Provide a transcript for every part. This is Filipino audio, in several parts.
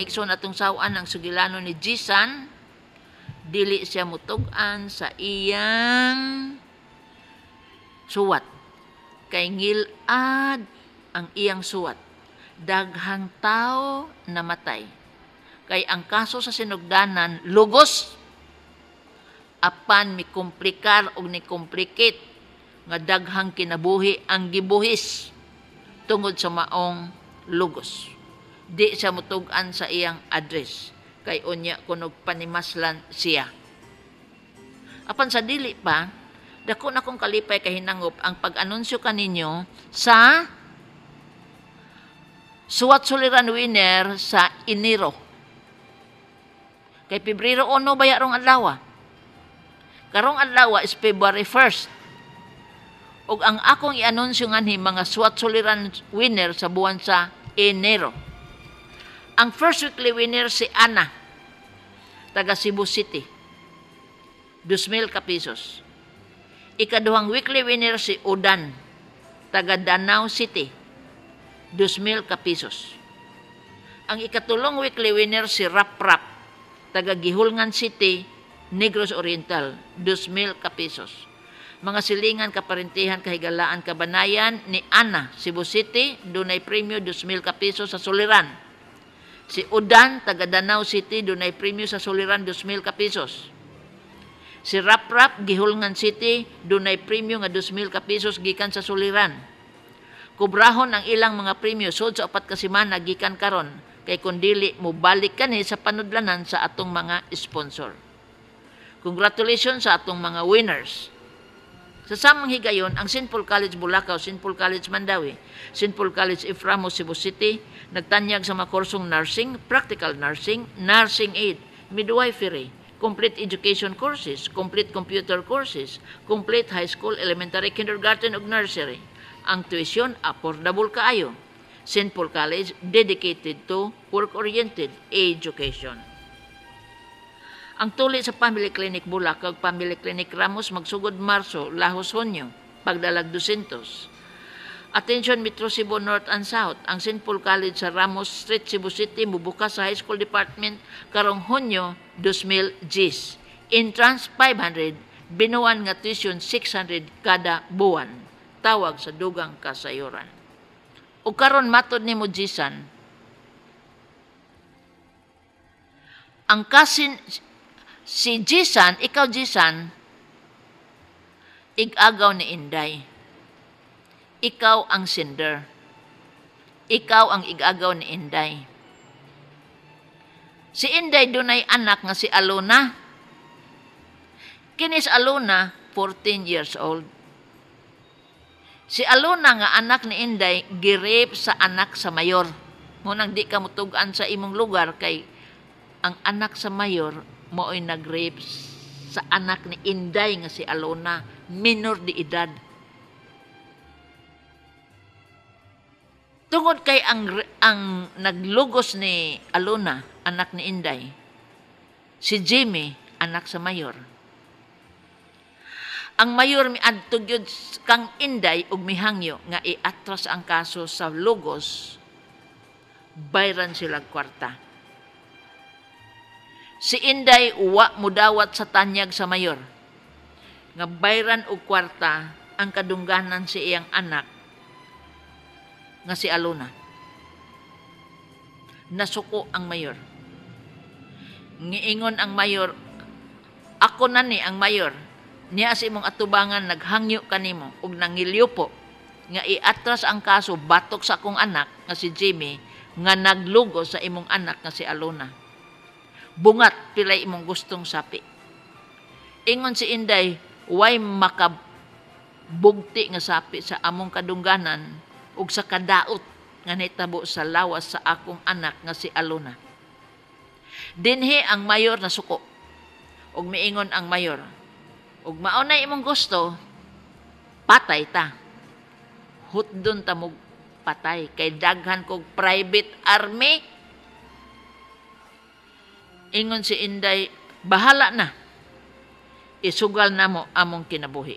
igsoon atong sawan ang sugilano ni Jisan, dili siya mutugan sa iyang suwat. Kay ngilad ang iyang suwat. Daghang tao namatay. Kay ang kaso sa sinugdanan, lugos. Apan mi komplikar o ni complicate nga daghang kinabuhi ang gibuhis tungod sa maong lugos. Di siya mutugan sa iyang address. Kay unya kunog panimaslan siya. Apan sa dili pa, dako na kong kalipay kahinangop ang pag-anunsyo kaninyo sa suwat suliran winner sa Enero. Kay Pebrero 1 baya rong adlaw. Karong adlaw is February 1st. Ug ang akong i-anunsyo nganhi mga suwat suliran winner sa buwan sa Enero. Ang first weekly winner si Ana, taga Cebu City, 2,000 ka pesos. Ikaduhang weekly winner si Udan, taga Danau City, 2,000 ka pesos. Ang ikatulong weekly winner si Rap, taga Gihulngan City, Negros Oriental, 2,000 ka pesos. Mga silingan, kaparintihan, kahigalaan, kabanayan ni Ana, Cebu City, dunay premyo 2,000 ka pesos sa suliran. Si Udan, taga Danau City, dunay premyo sa suliran 2,000 ka pesos. Si Rap, Gihulngan City, dunay premyo nga 2,000 ka pesos gikan sa suliran. Kubrahon ang ilang mga premyo sud sa 4 ka semana gikan karon kay kun dili mo balik kani sa panudlanan sa atong mga sponsor. Congratulations sa atong mga winners. Sa samang higayon, ang St. Paul College Bulacau, St. Paul College Mandawi, St. Paul College Iframo, Cebu City, nagtanyag sa mga kursong nursing, practical nursing, nursing aid, midwifery, complete education courses, complete computer courses, complete high school, elementary, kindergarten ug nursery. Ang tuition affordable kaayo. St. Paul College dedicated to work-oriented education. Ang tuli sa Family Clinic Bulacau ug Family Clinic Ramos magsugod Marso, lahos Hunyo, pagdalag 200. Attention Metro Cebu North and South, ang St. Paul College sa Ramos Street, Cebu City, mubukas sa High School Department karong Hunyo, 2,000 Gs. Entrance 500, binuan nga tuition 600 kada buwan. Tawag sa dugang kasayuran. O karon matod ni mo Jisan, ang kasin si Jisan, ikaw Jisan, igagaw ni Inday. Ikaw ang sender. Ikaw ang igagaw ni Inday. Si Inday dunay anak nga si Alona. Kinis Alona, 14 years old. Si Alona nga anak ni Inday, girip sa anak sa mayor. Munang di ka mutugan sa imong lugar kay ang anak sa mayor mooy nag-rape sa anak ni Inday nga si Alona, minor de edad. Tungod kay ang naglugos ni Alona, anak ni Inday, si Jimmy, anak sa mayor. Ang mayor miadto gyud kang Inday ug mihangyo nga iatras ang kaso sa lugos, bayran sila kwarta. Si Inday wa mudawat sa tanyag sa mayor nga bayran og kwarta ang kadungganan si iyang anak nga si Alona. Nasuko ang mayor. Ngiingon ang mayor, ako na ni ang mayor, niya sa imong atubangan naghangyo kanimo ug nangilyo po nga iatras ang kaso batok sa akong anak nga si Jimmy nga naglugo sa imong anak nga si Alona. Bungat pilay imong gustong sapi. Ingon si Inday, way makabugti nga sapi sa among kadungganan ug sa kadaot nga nitabo sa lawas sa akong anak nga si Alona. Dinhi ang mayor nasuko ug miingon ang mayor, ug mao na imong gusto, patay ta. Hutdon ta mo patay kay daghan kog private army. Ingon si Inday, bahala na. Isugal na mo among kinabuhi.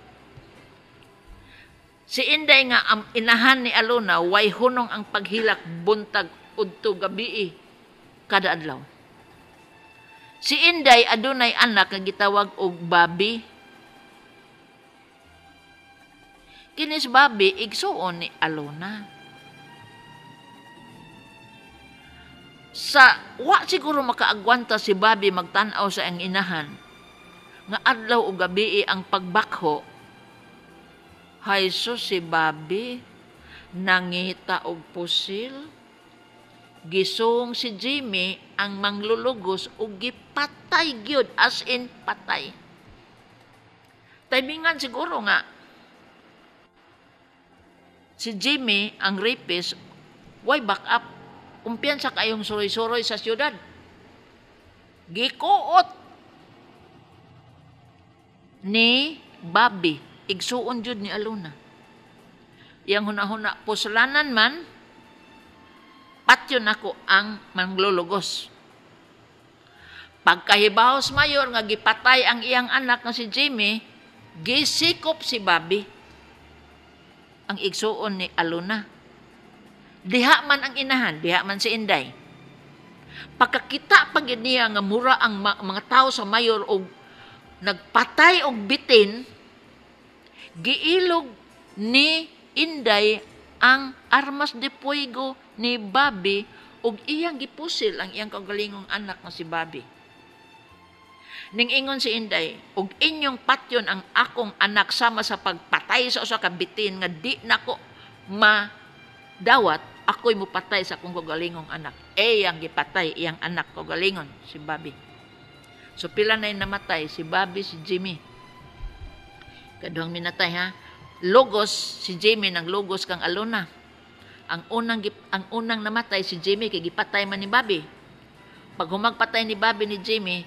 Si Inday nga inahan ni Alona, way hunong ang paghilak buntag udto gabii. kada adlaw. Si Inday adunay anak nga gitawag og Bobby. Kini si Bobby igsuon ni Alona. Wa siguro makaagwanta si Bobby magtan-aw sa ang inahan nga adlaw o gabi ang pagbakho. Hayso si Bobby nangita og pusil. Gisung si Jimmy ang manglulugos ug gipatay gyud, as in patay. Timingan siguro nga si Jimmy ang rapist why back up. Kumpiyansa kayong suroy-suroy sa siyudad. Gikuot ni Bobby. Igsuon jud ni Alona. Yang huna-huna pusulanan man, patyon ako ang manglulugos. Pagkahibahos mayor nga gipatay ang iyang anak nga si Jimmy, gisikop si Bobby. Ang igsuon ni Alona. Diha man ang inahan, diha man si Inday. Pagkakita pag niya nga mura ang mga tao sa mayor og nagpatay og bitin, giilog ni Inday ang armas de fuego ni Bobby ug iyang gipusil ang iyang kaugalingong anak nga si Bobby. Ning ingon si Inday, ug inyong patyon ang akong anak sama sa pagpatay sa usa ka bitin nga di nako madawat, ako'y mupatay sa akong kaugalingong anak. Iyang gipatay iyang anak kaugalingon si Bobby. So pila na namatay si Bobby, si Jimmy. Kaduhang minatay ha. Logos si Jimmy nang logos kang Alona. Ang unang namatay si Jimmy kay gipatay man ni Bobby. Pag humagpatay ni Bobby ni Jimmy,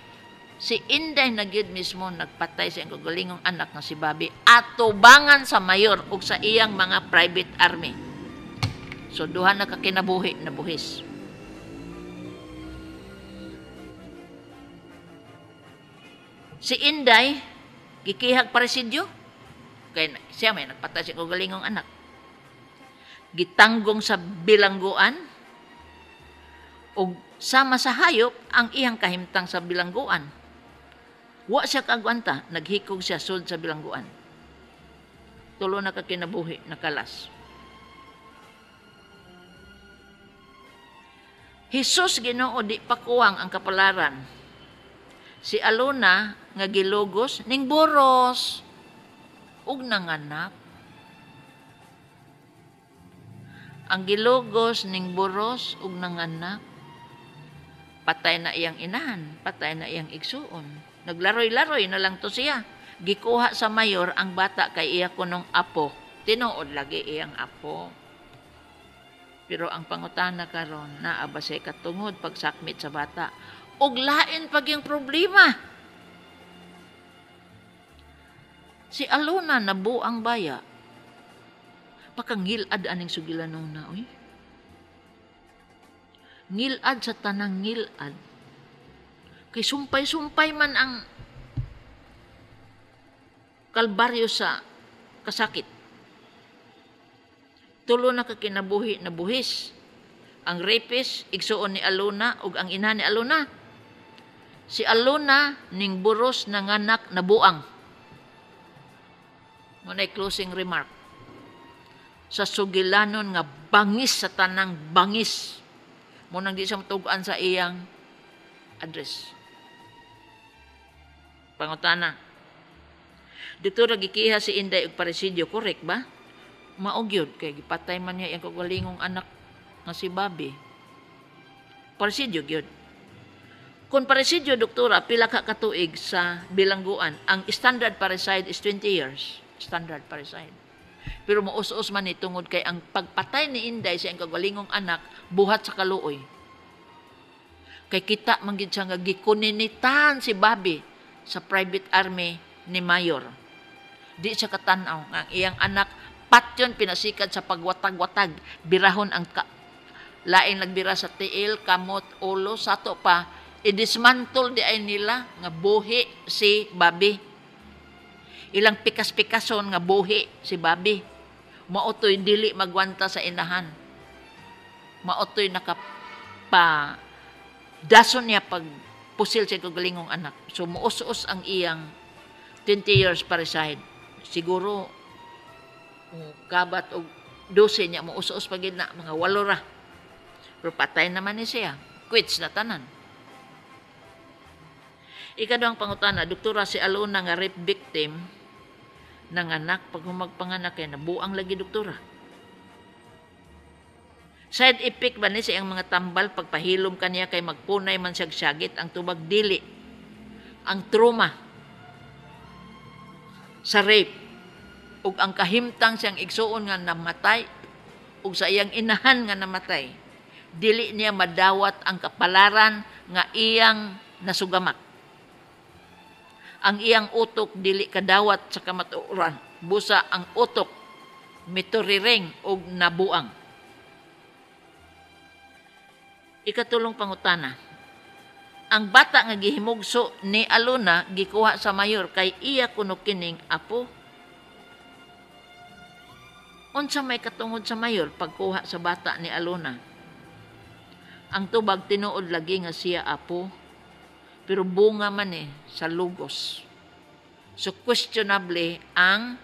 si Inday na gyud mismo nagpatay sa iyang kaugalingong anak nga si Bobby atubangan sa mayor ug sa iyang mga private army. So duha na kakinabuhi na buhis. Si Inday gikihag presidyo kay siya may nagpatay sa kaugalingong anak. Gitanggong sa bilangguan ug sama sa hayop ang iyang kahimtang sa bilangguan. Wa siya kagwanta, naghikog siya sud sa bilangguan. Tulo na kakinabuhi nakalas. Hesus Ginoo di pakuwang ang kapalaran. Si Alona nga gilugos ning boros ug nanganak. Ang gilugos ning boros ug nanganak. Patay na iyang inahan, patay na iyang igsuon. Naglaroy-laroy na lang to siya. Gikuha sa mayor ang bata kay iya kunong apo. Tinuod lagi iyang apo. Pero ang pangutana karon naaba say katungod pagsakmit sa bata. Og lain pag yung problema. Si Alona nabuang baya. Pakangilad aning sugilanon na, oy. Ngilad sa tanang ngilad. Kay sumpay-sumpay man ang kalbaryo sa kasakit. Tulo na kakinabuhi na buhis. Ang rapist, igsuon ni Alona ug ang ina ni Alona. Si Alona ning buros nanganak na buang. Muna'y closing remark. Sa sugilanon nga bangis sa tanang bangis. Munang di siya matuguan sa iyang address. Pangutana. Dito ra gikiha si Inday og paresidio, correct ba? Maugyod kay gipatay man niya iyang kaugalingong anak nga si Bobby. Paresidio gyud. Kung paresidio doktora pila ka katuig sa bilangguan, ang standard parricide is 20 years. Standard parricide. Pero maus-us man ni tungod kay ang pagpatay ni Inday sa iyang kaugalingong anak buhat sa kaluoy. Kay kita man gid siya nga gikuninitan si Bobby sa private army ni Mayor. Di siya katanaw nga ang iyang anak patyon pinasikad sa pagwatag-watag, birahon ang laing nagbira sa tiil, kamot, ulo, sato pa, i-dismantle di ay nila nga buhi si Bobby. Ilang pikas-pikason nga buhi si Bobby. Mautoy dili magwanta sa inahan. Mautoy dason niya pag pusil sa kagalingong anak. So, muus-us ang iyang 20 years pareside. Siguro, kabat o 12 niya, muus-us pag na, mga 8 ra. Pero patay naman ni siya. Quits na tanan. Ikaduhang pangutana, doktora si Alona nga rape victim ng anak pag humagpanganak kay nabuang lagi doktora. Side effect ba ni sa iyang mga tambal pagpahilom kaniya kay magpunay man siyag syagit ang tubag dili. Ang trauma sa rape ug ang kahimtang siyang igsuon nga namatay ug sa iyang inahan nga namatay. Dili niya madawat ang kapalaran nga iyang nasugamak. Ang iyang utok dili kadawat sa kamatuoran. Busa ang utok mituriring ug nabuang. Ikatulong pangutana. Ang bata nga gihimugso ni Alona gikuha sa mayor kay iya kuno kining apo. Unsa may katungod sa mayor pagkuha sa bata ni Alona? Ang tubag tinuod lagi nga siya apo, pero bunga man sa lugos. So questionable ang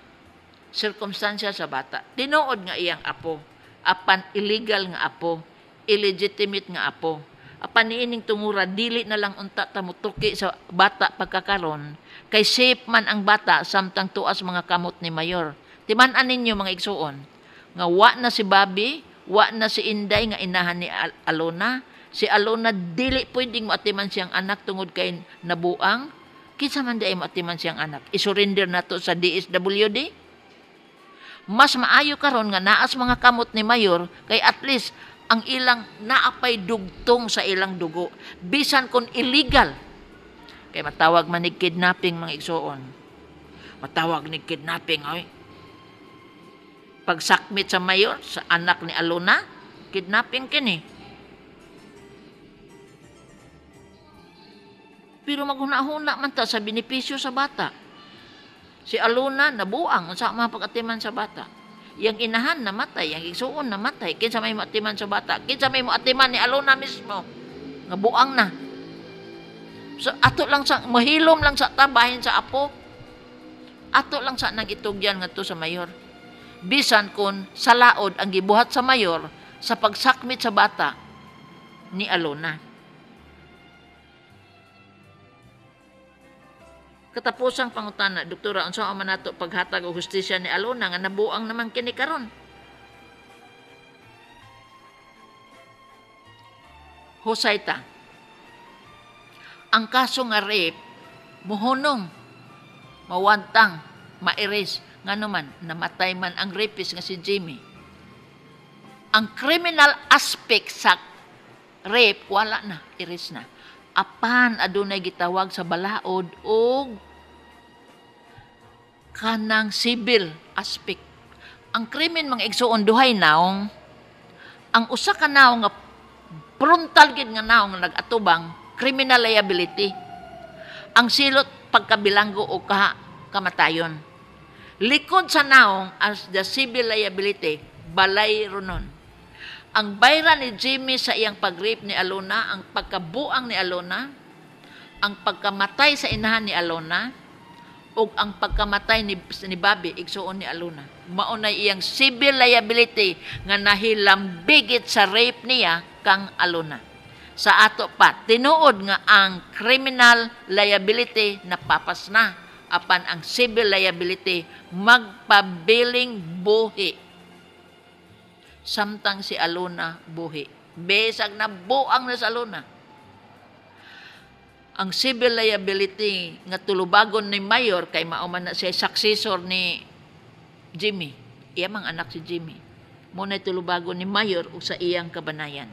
circumstansya sa bata. Tinuod nga iyang apo, apan illegal nga apo, illegitimate nga apo. Apan niining tungura dili na lang unta tamutuki sa bata pagkakaron kay safe man ang bata samtang tuas mga kamot ni mayor. Timan-an ninyo mga igsuon nga wa na si Bobby, wa na si Inday nga inahan ni Alona. Si Alona dili pwedeng maatiman siyang anak tungod kay nabuang. Kinsa man di ay maatiman siyang anak. I-surrender na to sa DSWD. Mas maayo karon nga naas mga kamot ni mayor kay at least ang ilang naapay dugtong sa ilang dugo. Bisan kung illegal. Kay matawag man ni kidnapping mga igsuon. Matawag ni kidnapping ay. Pagsakmit sa mayor sa anak ni Alona, kidnapping kini. Pero maghuna-huna man ta sa benepisyo sa bata. Si Alona nabuang sa mga pag-atiman sa bata. Yang inahan namatay, yang igsuon namatay. Kinsa may maatiman sa bata? Kinsa may maatiman ni Alona mismo? Nga buang na. So ato lang sa mahilom lang sa tabahin sa apo. Ato lang sa nagitugyan ngadto sa mayor. Bisan kun sa laod ang gibuhat sa mayor sa pagsakmit sa bata ni Alona. Katapusang pangutana, doktora, unsa man nato paghatag og hustisya ni Alona nga nabuang naman kini karon? Husayta. Ang kaso nga rape muhunong, mawantang, ma-erase nga naman namatay man ang rapist nga si Jimmy. Ang criminal aspect sa rape wala na, erase na. Apan adunay gitawag sa balaod og kanang civil aspect. Ang krimen mga igsuon duhay naong ang usa ka naong nga frontal gid nga naong nga nag-atubang criminal liability. Ang silot pagkabilanggo o kamatayon. Likod sa naong as the civil liability balay runon. Ang bayra ni Jimmy sa iyang pag-rape ni Alona, ang pagkabuang ni Alona, ang pagkamatay sa inahan ni Alona, o ang pagkamatay ni Bobby, igsuon ni Alona. Maunay iyang civil liability nga nahilambigit sa rape niya kang Alona. Sa ato pa, tinuod nga ang criminal liability napapas na, apan ang civil liability magpabiling buhi. Samtang si Alona buhi. Besag na buang na sa Alona. Ang civil liability nga tulubagon ni mayor kay mauman na siya successor ni Jimmy. Iya mang anak si Jimmy. Muna tulubagon ni mayor o sa iyang kabanayan.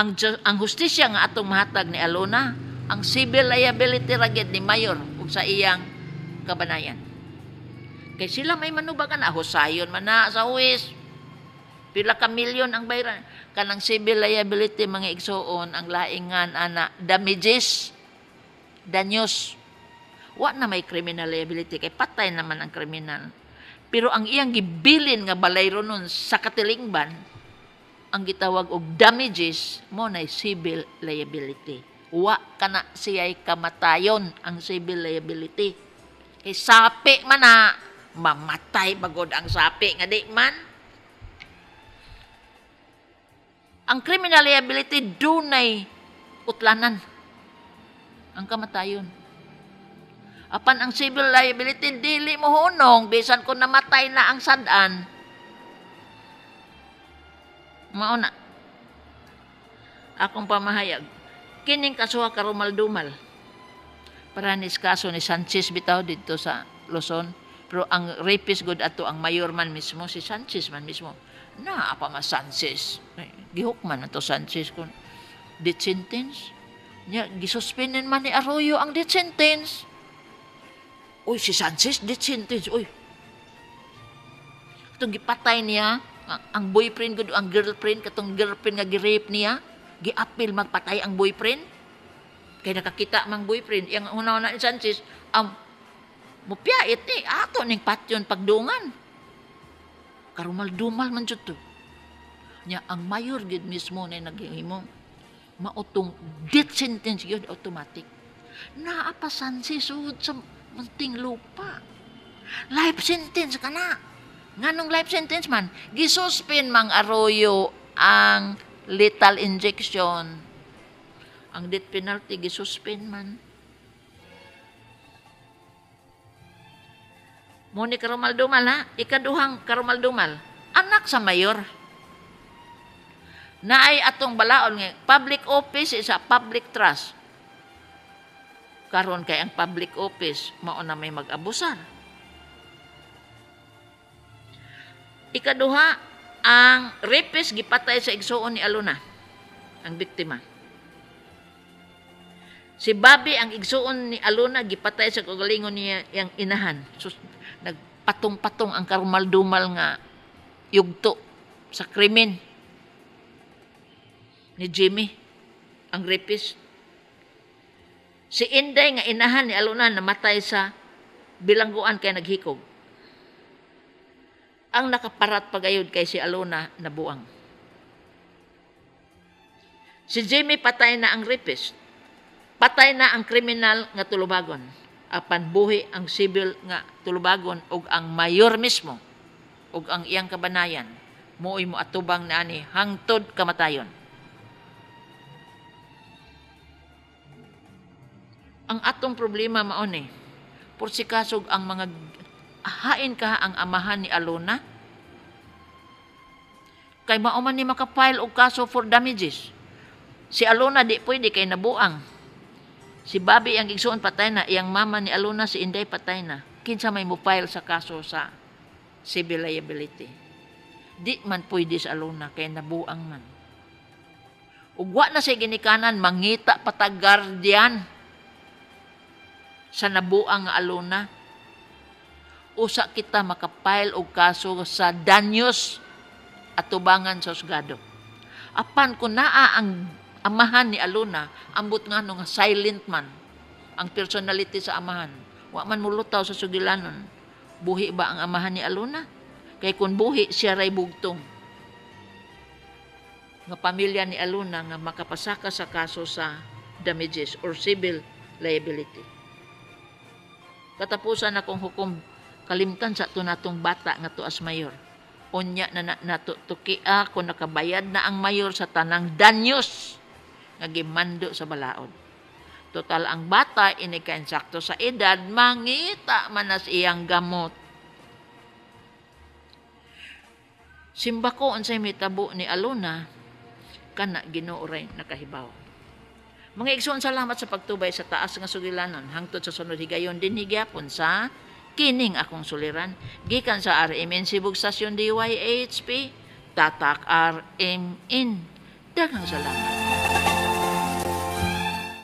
Ang hustisya nga atong mahatag ni Alona, ang civil liability ragid ni mayor o sa iyang kabanayan. Kay sila may manubagan na, husayon man na sa huwis. Pila ka milyon ang bayaran. Kanang civil liability, mga igsuon, ang laingan, damages, danyos. Wa na may criminal liability, kay patay naman ang kriminal. Pero ang iyang gibilin nga balayro nun sa katilingban, ang gitawag og damages mo na civil liability. Wa kana siya'y kamatayon ang civil liability. Kay sapi man na mamatay bagod ang sapi nga di man. Ang criminal liability dunay utlanan ang kamatayon. Apan ang civil liability dili mo hunong bisan kung namatay na ang sad-an. Mao na akong pamahayag kining kasuha karumal-dumal paranis kaso ni Sanchez bitaw dito sa Luzon, pero ang rapist good ato ang mayor man mismo, si Sanchez man mismo na apa mas Sanchez gihukman ato Sanchez kun death sentence nya gisuspenden man ni Arroyo ang death sentence. Uy, si Sanchez death sentence, uy itong gipatay niya ang boyfriend gud ang girlfriend katong girlfriend nga gi-rape niya, giapil magpatay ang boyfriend. Kay nakakita mang boyfriend yang una-una ni Sanchez mupyait ni ato ning patyon pagdungan. Karumal-dumal man jud to. Nya ang mayor gid mismo na naghimo mautong death sentence gyud automatic. Naa pa Sanchez sud sa munting lupa. Life sentence kana. Nganong life sentence man, gisuspend mang Arroyo ang lethal injection. Ang death penalty gisuspend man. Muni karumal-dumal ha, ikaduhang karumal-dumal, anak sa mayor. Naay atong balaon nga public office is a public trust. Karon kay ang public office mao na may mag-abusar. Ikaduha, ang rapist gipatay sa igsuon ni Alona, ang biktima. Si Bobby ang igsuon ni Alona gipatay sa kagalingon niya yang inahan. So, nagpatong-patong ang karumal-dumal nga yugto sa krimen ni Jimmy, ang rapist. Si Inday nga inahan ni Alona namatay sa bilangguan kay naghikog. Ang nakaparat pagayod kay si Alona nabuang. Si Jimmy patay na ang rapist. Patay na ang kriminal nga tulubagon. Apan buhi ang civil nga tulubagon ug ang mayor mismo ug ang iyang kabanayan mooy mo atubang na ani hangtod kamatayon. Ang atong problema mao ni porsikasog ang mga hain ka ang amahan ni Alona kay mao man ni makapile og kaso for damages. Si Alona di pwede kay nabuang. Si Bobby ang igsuon patay na, iyang mama ni Alona si Inday patay na. Kinsa may mo file sa kaso sa civil liability. Di man pwede sa Alona kay nabuang man. Ug wa na siya ginikanan mangita patag guardian sa nabuang nga Alona. Usa kita makapile og kaso sa danyos at tubangan sa husgado. Apan kung naa ang amahan ni Alona, ambot nga nga silent man ang personality sa amahan. Wa man mulutaw sa sugilanon. Buhi ba ang amahan ni Alona? Kay kung buhi, siya ray bugtong. Nga pamilya ni Alona nga makapasaka sa kaso sa damages or civil liability. Katapusan akong hukom kalimtan sa tunatong bata nga tuas mayor. Unya na natutukia kung nakabayad na ang mayor sa tanang danyos nga gimando sa balaod. Total ang bata inikansakto sa edad, mangita manas iyang gamot. Simbako unsay mitabo ni Alona, kana Ginoo ray nakahibaw. Mga igsoon, salamat sa pagtubay sa taas nga sugilanon hangtod sa sunod higayon din higyapon sa kining akong suliran gikan sa RMN Sibug Stasyon DYHP Tatak RMN. Daghang salamat.